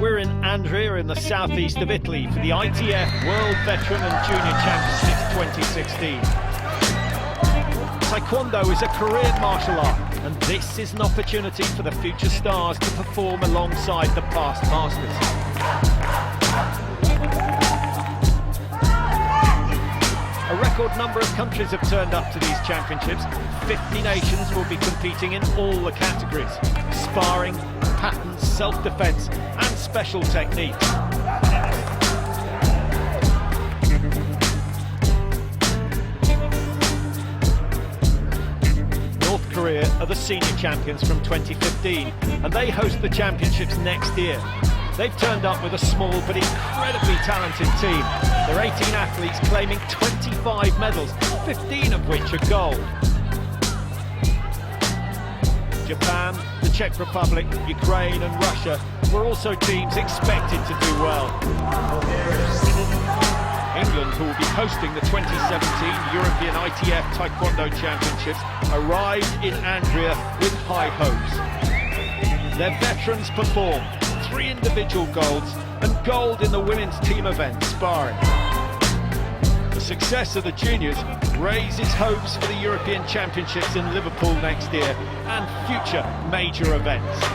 We're in Andria in the southeast of Italy for the ITF World Veteran and Junior Championships 2016. Taekwondo is a Korean martial art, and this is an opportunity for the future stars to perform alongside the past masters. A record number of countries have turned up to these championships. 50 nations will be competing in all the categories: sparring, patterns, self-defense and special techniques. North Korea are the senior champions from 2015, and they host the championships next year. They've turned up with a small but incredibly talented team. There are 18 athletes claiming 25 medals, 15 of which are gold. Japan, the Czech Republic, Ukraine and Russia were also teams expected to do well. England, who will be hosting the 2017 European ITF Taekwondo Championships, arrived in Andria with high hopes. Their veterans performed 3 individual golds and gold in the women's team event sparring. The success of the juniors raises hopes for the European Championships in Liverpool next year and future major events.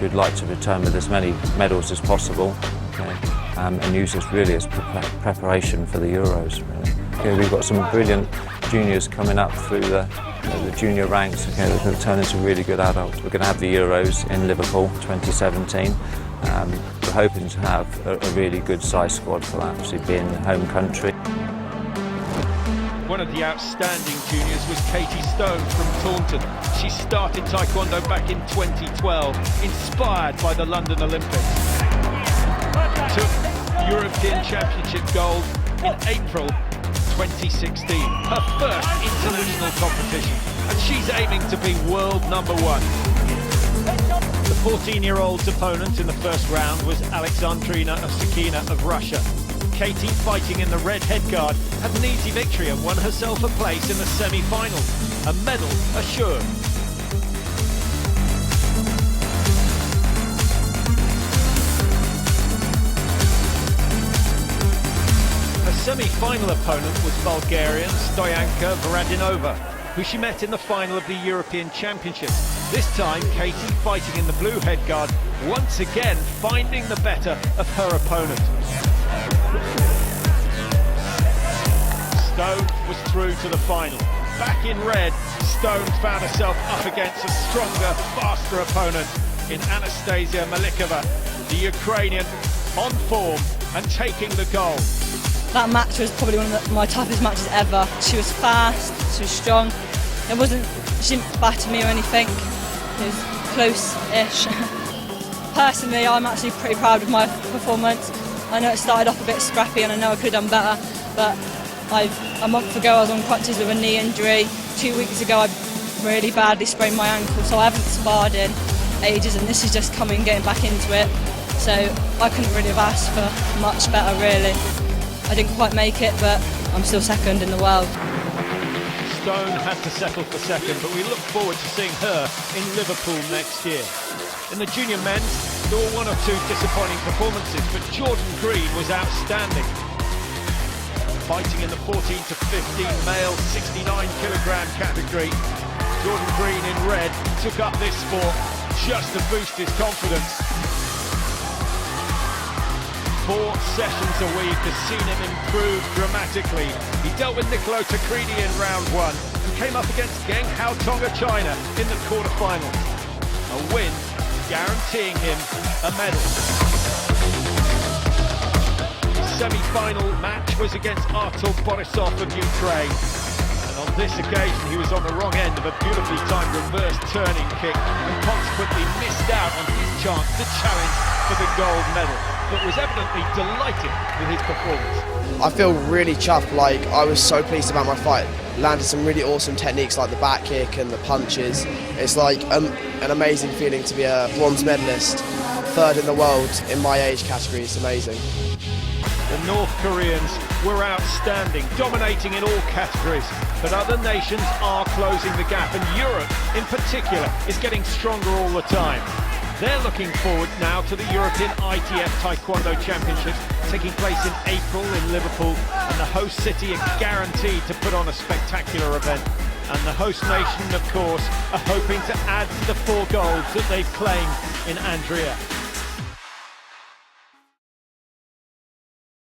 We'd like to return with as many medals as possible, and use this really as preparation for the Euros. Really. We've got some brilliant juniors coming up through the junior ranks. They're going to turn into really good adults. We're going to have the Euros in Liverpool 2017. We're hoping to have a really good size squad for that, obviously being the home country. One of the outstanding juniors was Katie Stone from Taunton. She started Taekwondo back in 2012, inspired by the London Olympics. Took European Championship gold in April 2016, her first international competition, and she's aiming to be world number 1. The 14-year-old's opponent in the first round was Alexandrina Osakina of Russia. Katie, fighting in the red headguard, had an easy victory and won herself a place in the semi-finals, a medal assured. Her semi-final opponent was Bulgarian Stoyanka Varadinova, who she met in the final of the European Championships. This time, Katie, fighting in the blue headguard, once again finding the better of her opponent. Stone was through to the final. Back in red, Stone found herself up against a stronger, faster opponent in Anastasia Malikova, the Ukrainian, on form and taking the gold. That match was probably one of my toughest matches ever. She was fast, she was strong. She didn't batter me or anything. It was close-ish. Personally, I'm actually pretty proud of my performance. I know it started off a bit scrappy and I know I could have done better, but a month ago I was on crutches with a knee injury. 2 weeks ago I really badly sprained my ankle, so I haven't sparred in ages, and this is just getting back into it. So I couldn't really have asked for much better, really. I didn't quite make it, but I'm still second in the world. Stone had to settle for second, but we look forward to seeing her in Liverpool next year. In the junior men's, there were 1 or 2 disappointing performances, but Jordan Green was outstanding. Fighting in the 14 to 15 male 69kg category, Jordan Green in red took up this sport just to boost his confidence. 4 sessions a week has seen him improve dramatically. He dealt with Nicolo Takridi in round 1 and came up against Geng Hao Tonga China in the quarterfinals. A win guaranteeing him a medal. Semi-final match was against Artur Borisov of Ukraine, and on this occasion he was on the wrong end of a beautifully timed reverse turning kick and consequently missed out on his chance to challenge for the gold medal, but was evidently delighted with his performance. I feel really chuffed. I was so pleased about my fight. Landed some really awesome techniques like the back kick and the punches. It's like an amazing feeling to be a bronze medalist, 3rd in the world in my age category. It's amazing. The North Koreans were outstanding, dominating in all categories, but other nations are closing the gap, and Europe in particular is getting stronger all the time. They're looking forward now to the European ITF Taekwondo Championships taking place in April in Liverpool, and the host city are guaranteed to put on a spectacular event. And the host nation, of course, are hoping to add to the 4 golds that they've claimed in Andria.